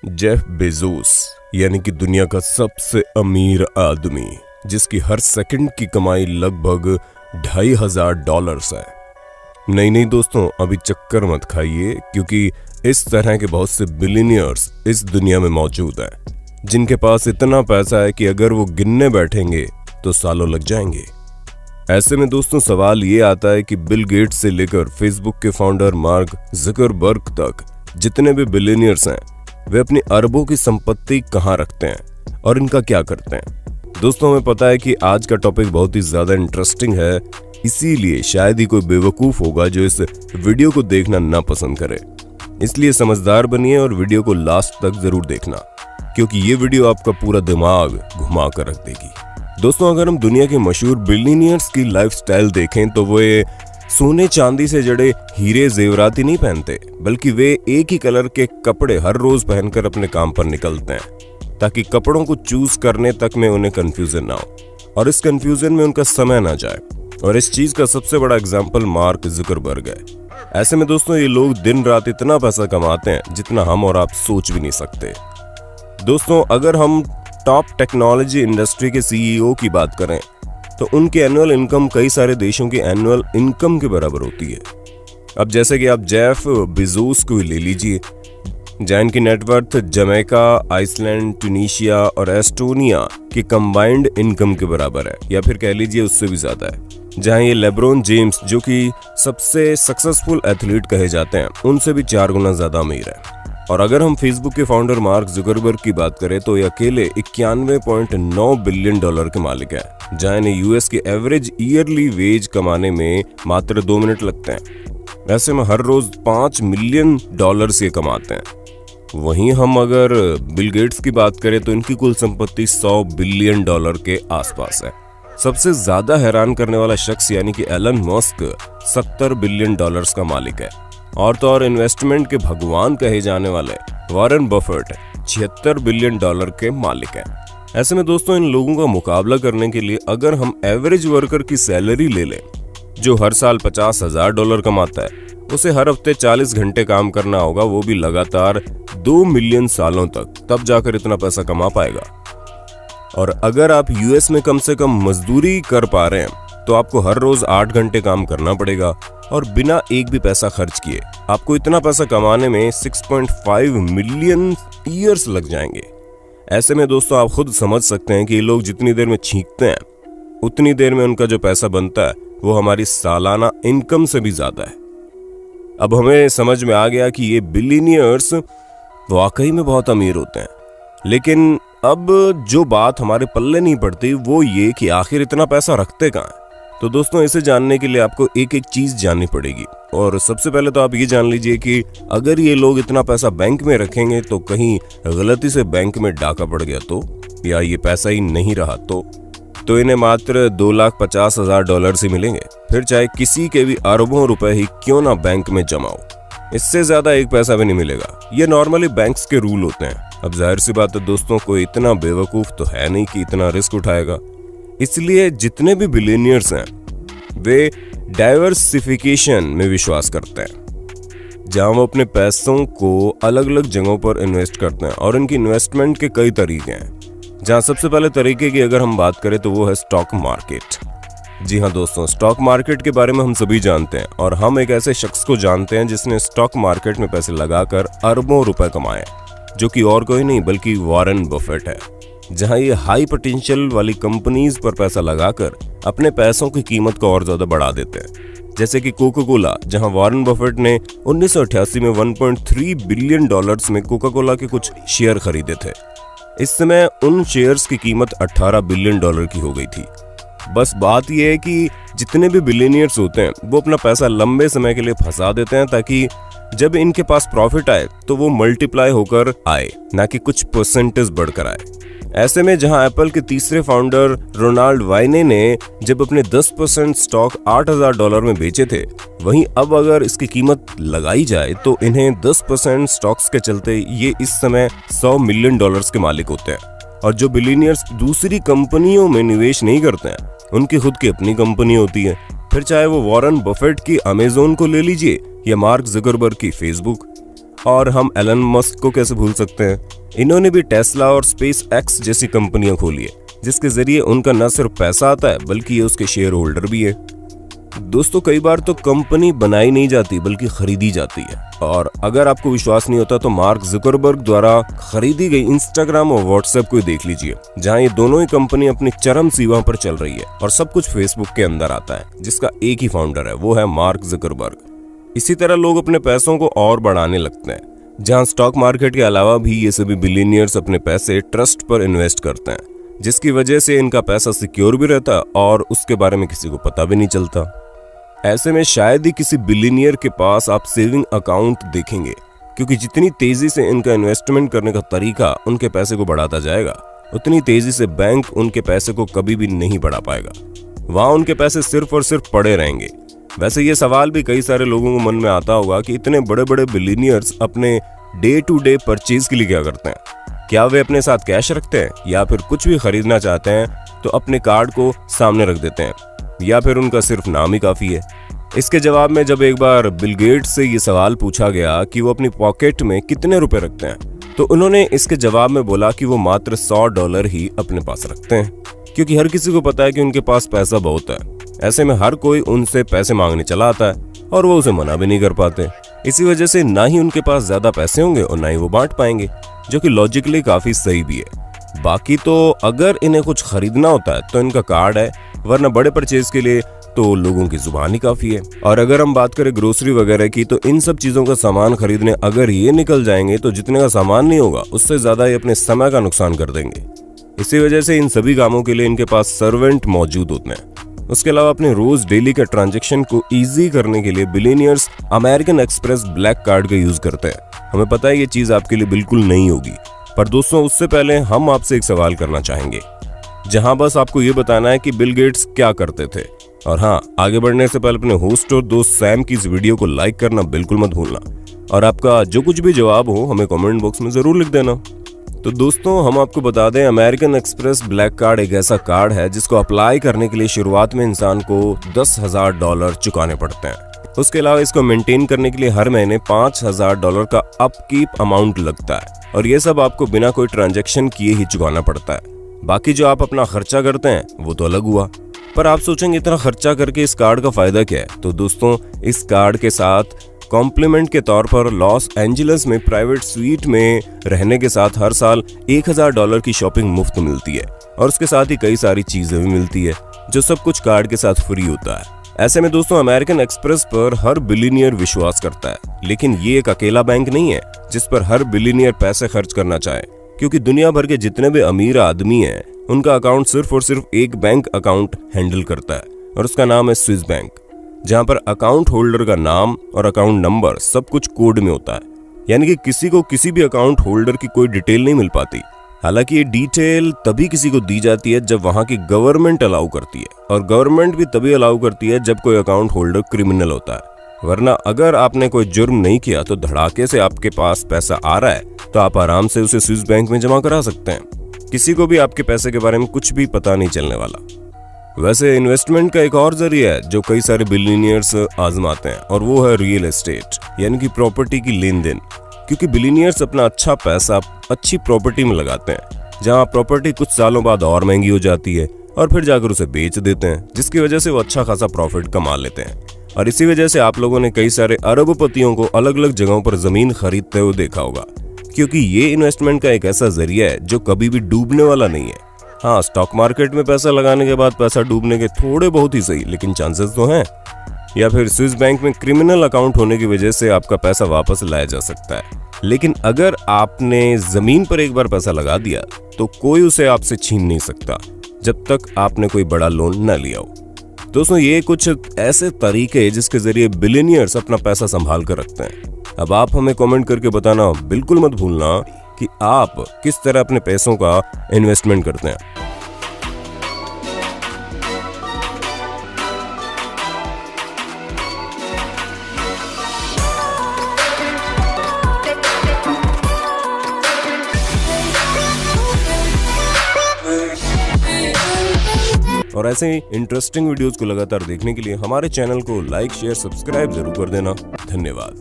Jeff Bezos यानी कि दुनिया का सबसे अमीर आदमी, जिसकी हर सेकंड की कमाई लगभग $2,500 है। नहीं दोस्तों, अभी चक्कर मत खाइए, क्योंकि इस तरह के बहुत से बिलियनियर्स इस दुनिया में मौजूद हैं, जिनके पास इतना पैसा है कि अगर वो गिनने बैठेंगे तो सालों लग जाएंगे। ऐसे में दोस्तों सवाल ये आता है कि बिल गेट्स से लेकर फेसबुक के फाउंडर मार्क ज़ुकरबर्ग तक जितने भी बिलियनियर्स हैं, वे अपनी अरबों की संपत्ति कहाँ रखते हैं और इनका क्या करते हैं। दोस्तों हमें पता है कि आज का टॉपिक बहुत ही ज्यादा इंटरेस्टिंग है, इसीलिए शायद ही कोई बेवकूफ होगा जो इस वीडियो को देखना ना पसंद करे। इसलिए समझदार बनिए और वीडियो को लास्ट तक जरूर देखना, क्योंकि ये वीडियो आपका पूरा दिमाग घुमा कर रख देगी। दोस्तों अगर हम दुनिया के मशहूर बिलियनियर्स की लाइफस्टाइल देखें तो वे सोने चांदी से जड़े हीरे जेवरात ही नहीं पहनते, बल्कि वे एक ही कलर के कपड़े हर रोज पहनकर अपने काम पर निकलते हैं, ताकि कपड़ों को चूज करने तक में उन्हें कंफ्यूजन ना हो और इस कंफ्यूजन में उनका समय ना जाए। और इस चीज का सबसे बड़ा एग्जाम्पल मार्क ज़ुकरबर्ग है। ऐसे में दोस्तों ये लोग दिन रात इतना पैसा कमाते हैं जितना हम और आप सोच भी नहीं सकते। दोस्तों अगर हम टॉप टेक्नोलॉजी इंडस्ट्री के सीईओ की बात करें तो उनकी एनुअल इनकम कई सारे देशों की एनुअल इनकम के बराबर होती है। अब जैसे कि आप जेफ बेजोस को ले लीजिए, जहाँ इनकी नेटवर्थ जमैका, आइसलैंड, ट्यूनीशिया और एस्टोनिया की कंबाइंड इनकम के बराबर है, या फिर कह लीजिए उससे भी ज्यादा है। जहाँ ये लेब्रॉन जेम्स, जो कि सबसे सक्सेसफुल एथलीट कहे जाते हैं, उनसे भी 4 गुना ज्यादा अमीर है। और अगर हम फेसबुक के फाउंडर मार्क ज़ुकरबर्ग की बात करें तो ये अकेले $91.9 बिलियन के मालिक है, जहां इन्हें यूएस के एवरेज ईयरली वेज कमाने में मात्र 2 मिनट लगते हैं। ऐसे में हर रोज $5 मिलियन ये कमाते हैं। वहीं हम अगर बिल गेट्स की बात करें तो इनकी कुल संपत्ति $100 बिलियन के आसपास है। सबसे ज्यादा हैरान करने वाला शख्स यानी कि एलन मस्क $70 बिलियन का मालिक है। और तो और इन्वेस्टमेंट के भगवान कहे जाने वाले वॉरेन बफेट $76 बिलियन के मालिक हैं। ऐसे में दोस्तों इन लोगों का मुकाबला करने के लिए अगर हम एवरेज वर्कर की सैलरी ले लें, जो हर साल $50,000 कमाता है, उसे हर हफ्ते 40 घंटे काम करना होगा, वो भी लगातार 2 मिलियन सालों तक, तब जाकर इतना पैसा कमा पाएगा। और अगर आप यूएस में कम से कम मजदूरी कर पा रहे हैं तो आपको हर रोज 8 घंटे काम करना पड़ेगा और बिना एक भी पैसा खर्च किए आपको इतना पैसा कमाने में 6.5 मिलियन ईयर्स लग जाएंगे। ऐसे में दोस्तों आप खुद समझ सकते हैं कि ये लोग जितनी देर में छींकते हैं उतनी देर में उनका जो पैसा बनता है वो हमारी सालाना इनकम से भी ज्यादा है। अब हमें समझ में आ गया कि ये बिलियनियर्स वाकई में बहुत अमीर होते हैं, लेकिन अब जो बात हमारे पल्ले नहीं पड़ती वो ये कि आखिर इतना पैसा रखते कहाँ हैं। तो दोस्तों इसे जानने के लिए आपको एक एक चीज जाननी पड़ेगी। और सबसे पहले तो आप ये जान लीजिए कि अगर ये लोग इतना पैसा बैंक में रखेंगे तो कहीं गलती से बैंक में डाका पड़ गया तो, या ये पैसा ही नहीं रहा तो इन्हें मात्र $2,50,000 ही मिलेंगे, फिर चाहे किसी के भी अरबों रुपए ही क्यों ना बैंक में जमा हो। इससे ज्यादा एक पैसा भी नहीं मिलेगा। ये नॉर्मली बैंक्स के रूल होते हैं। अब जाहिर सी बात है दोस्तों, कोई इतना बेवकूफ तो है नहीं कि इतना रिस्क उठाएगा। इसलिए जितने भी बिलियनियर्स हैं वे डाइवर्सिफिकेशन में विश्वास करते हैं, जहां वो अपने पैसों को अलग अलग जगहों पर इन्वेस्ट करते हैं। और इनकी इन्वेस्टमेंट के कई तरीके हैं, जहां सबसे पहले तरीके की अगर हम बात करें तो वो है स्टॉक मार्केट। जी हाँ दोस्तों, स्टॉक मार्केट के बारे में हम सभी जानते हैं, और हम एक ऐसे शख्स को जानते हैं जिसने स्टॉक मार्केट में पैसे लगाकर अरबों रुपए कमाए, जो कि और कोई नहीं बल्कि वॉरेन बफेट है। जहां ये हाई पोटेंशियल वाली कंपनीज पर पैसा लगाकर अपने पैसों की कीमत को और ज्यादा बढ़ा देते हैं। जैसे कि कोका कोला, जहां वॉरेन बफेट ने 1988 में $1.3 बिलियन में कोका कोला के कुछ शेयर खरीदे थे। इस समय उन शेयर्स की कीमत $18 बिलियन की हो गई थी। बस बात यह है कि जितने भी बिलियनियर्स होते हैं वो अपना पैसा लंबे समय के लिए फंसा देते हैं, ताकि जब इनके पास प्रॉफिट आए तो वो मल्टीप्लाई होकर आए, ना कि कुछ परसेंटेज बढ़कर आए। ऐसे में जहां एप्पल के तीसरे फाउंडर रोनाल्ड वाइने ने जब अपने 10% स्टॉक $8,000 में बेचे थे, वहीं अब अगर इसकी कीमत लगाई जाए तो इन्हें 10% स्टॉक्स के चलते ये इस समय $100 मिलियन के मालिक होते हैं। और जो बिलियनियर्स दूसरी कंपनियों में निवेश नहीं करते हैं, उनकी खुद की अपनी कंपनी होती है। फिर चाहे वो वॉरेन बफेट की अमेज़न को ले लीजिए या मार्क ज़ुकरबर्ग की फेसबुक। और हम एलन मस्क को कैसे भूल सकते हैं। इन्होंने भी टेस्ला और स्पेस एक्स जैसी कंपनियां खोली है, जिसके जरिए उनका न सिर्फ पैसा आता है बल्कि ये उसके शेयर होल्डर भी है। दोस्तों, कई बार तो कंपनी बनाई नहीं जाती बल्कि खरीदी जाती है। और अगर आपको विश्वास नहीं होता तो मार्क जुकरबर्ग द्वारा खरीदी गई इंस्टाग्राम और व्हाट्सएप को देख लीजिए, जहां ये दोनों ही कंपनी अपनी चरम सीमा पर चल रही है और सब कुछ फेसबुक के अंदर आता है, जिसका एक ही फाउंडर है, वो है मार्क जुकरबर्ग। इसी तरह लोग अपने पैसों को और बढ़ाने लगते हैं, जहां स्टॉक मार्केट के अलावा भी ये सभी बिलियनियर्स अपने पैसे ट्रस्ट पर इन्वेस्ट करते हैं, जिसकी वजह से इनका पैसा सिक्योर भी रहता है और उसके बारे में किसी को पता भी नहीं चलता। ऐसे में शायद ही किसी बिलियनियर के पास आप सेविंग अकाउंट देखेंगे, क्योंकि जितनी तेजी से इनका इन्वेस्टमेंट करने का तरीका उनके पैसे को बढ़ाता जाएगा, उतनी तेजी से बैंक उनके पैसे को कभी भी नहीं बढ़ा पाएगा। वहां उनके पैसे सिर्फ और सिर्फ पड़े रहेंगे। वैसे ये सवाल भी कई सारे लोगों को मन में आता होगा कि इतने बड़े बड़े बिलियनियर्स अपने डे टू डे परचेज के लिए क्या करते हैं? क्या वे अपने साथ कैश रखते हैं, या फिर कुछ भी खरीदना चाहते हैं तो अपने कार्ड को सामने रख देते हैं, या फिर उनका सिर्फ नाम ही काफी है? इसके जवाब में जब एक बार बिल गेट्स से ये सवाल पूछा गया कि वो अपनी पॉकेट में कितने रुपए रखते हैं, तो उन्होंने इसके जवाब में बोला कि वो मात्र $100 ही अपने पास रखते हैं, क्योंकि हर किसी को पता है कि उनके पास पैसा बहुत है। ऐसे में हर कोई उनसे पैसे मांगने चला आता है और वो उसे मना भी नहीं कर पाते। इसी वजह से ना ही उनके पास ज्यादा पैसे होंगे और ना ही वो बांट पाएंगे, जो कि लॉजिकली काफी सही भी है। बाकी तो अगर इन्हें कुछ खरीदना होता है तो इनका कार्ड है, वरना बड़े परचेज के लिए तो लोगों की जुबान ही काफी है। और अगर हम बात करें ग्रोसरी वगैरह की, तो इन सब चीजों का सामान खरीदने अगर ये निकल जाएंगे तो जितने का सामान नहीं होगा उससे ज्यादा ये अपने समय का नुकसान कर देंगे। इसी वजह से इन सभी कामों के लिए इनके पास सर्वेंट मौजूद होते हैं। उसके अलावा अपने रोज डेली के ट्रांजैक्शन को इजी करने के लिए billionaires American express black card का यूज करते हैं। हमें पता है ये चीज आपके लिए बिल्कुल नहीं होगी, पर दोस्तों उससे पहले हम आपसे एक सवाल करना चाहेंगे, जहां बस आपको ये बताना है कि बिल गेट्स क्या करते थे। और हाँ, आगे बढ़ने से पहले अपने होस्ट और दोस्त सैम की इस वीडियो को लाइक करना बिल्कुल मत भूलना, और आपका जो कुछ भी जवाब हो हमें कमेंट बॉक्स में जरूर लिख देना। तो दोस्तों, हम आपको बता दें, अमेरिकन एक्सप्रेस ब्लैक कार्ड एक ऐसा कार्ड है जिसको अप्लाई करने के लिए शुरुआत में इंसान को $10,000 चुकाने पड़ते हैं। उसके अलावा इसको मेंटेन करने के लिए हर महीने $5,000 का अपकीप अमाउंट लगता है, और ये सब आपको बिना कोई ट्रांजैक्शन किए ही चुकाना पड़ता है। बाकी जो आप अपना खर्चा करते हैं वो तो अलग हुआ। पर आप सोचेंगे इतना खर्चा करके इस कार्ड का फायदा क्या है? तो दोस्तों, इस कार्ड के साथ कॉम्प्लीमेंट के तौर पर लॉस एंजलिस में प्राइवेट स्वीट में रहने के साथ हर साल $1,000 की शॉपिंग मुफ्त मिलती है, और उसके साथ ही कई सारी चीजें भी मिलती है, जो सब कुछ कार्ड के साथ फ्री होता है। ऐसे में दोस्तों, अमेरिकन एक्सप्रेस पर हर बिलियनियर विश्वास करता है, लेकिन ये एक अकेला बैंक नहीं है जिस पर हर बिलियनियर पैसे खर्च करना चाहे, क्योंकि दुनिया भर के जितने भी अमीर आदमी हैं उनका अकाउंट सिर्फ और सिर्फ एक बैंक अकाउंट हैंडल करता है, और उसका नाम है स्विस बैंक, जहां पर अकाउंट होल्डर का नाम और अकाउंट नंबर सब कुछ कोड में होता है। यानी कि किसी को किसी भी अकाउंट होल्डर की कोई डिटेल नहीं मिल पाती। हालांकि ये डिटेल तभी किसी को दी जाती है जब वहां की गवर्नमेंट अलाउ करती है, और गवर्नमेंट भी तभी अलाउ करती है जब कोई अकाउंट होल्डर क्रिमिनल होता है। वरना अगर आपने कोई जुर्म नहीं किया तो धड़ाके से आपके पास पैसा आ रहा है तो आप आराम से उसे स्विस बैंक में जमा करा सकते हैं। किसी को भी आपके पैसे के बारे में कुछ भी पता नहीं चलने वाला। वैसे इन्वेस्टमेंट का एक और जरिया है जो कई सारे बिलियनियर्स आजमाते हैं, और वो है रियल एस्टेट, यानी कि प्रॉपर्टी की लेन देन। क्योंकि बिलियनियर्स अपना अच्छा पैसा अच्छी प्रॉपर्टी में लगाते हैं, जहां प्रॉपर्टी कुछ सालों बाद और महंगी हो जाती है और फिर जाकर उसे बेच देते हैं, जिसकी वजह से वो अच्छा खासा प्रॉफिट कमा लेते हैं। और इसी वजह से आप लोगों ने कई सारे अरबपतियों को अलग अलग जगहों पर जमीन खरीदते हुए देखा होगा, क्योंकि ये इन्वेस्टमेंट का एक ऐसा जरिया है जो कभी भी डूबने वाला नहीं है। हाँ, स्टॉक मार्केट में पैसा लगाने के बाद पैसा डूबने के थोड़े बहुत ही सही, लेकिन चांसेस तो हैं। या फिर स्विस बैंक में क्रिमिनल अकाउंट होने की वजह से आपका पैसा वापस लाया जा सकता है। लेकिन अगर आपने जमीन पर एक बार पैसा लगा दिया तो कोई उसे आपसे छीन नहीं सकता, जब तक आपने कोई बड़ा लोन न लिया हो। दोस्तों, ये कुछ ऐसे तरीके हैं जिसके जरिए बिलियनियर्स अपना पैसा संभाल कर रखते हैं। अब आप हमें कमेंट करके बताना बिल्कुल मत भूलना कि आप किस तरह अपने पैसों का इन्वेस्टमेंट करते हैं। और ऐसे ही इंटरेस्टिंग वीडियोस को लगातार देखने के लिए हमारे चैनल को लाइक, शेयर, सब्सक्राइब जरूर कर देना। धन्यवाद।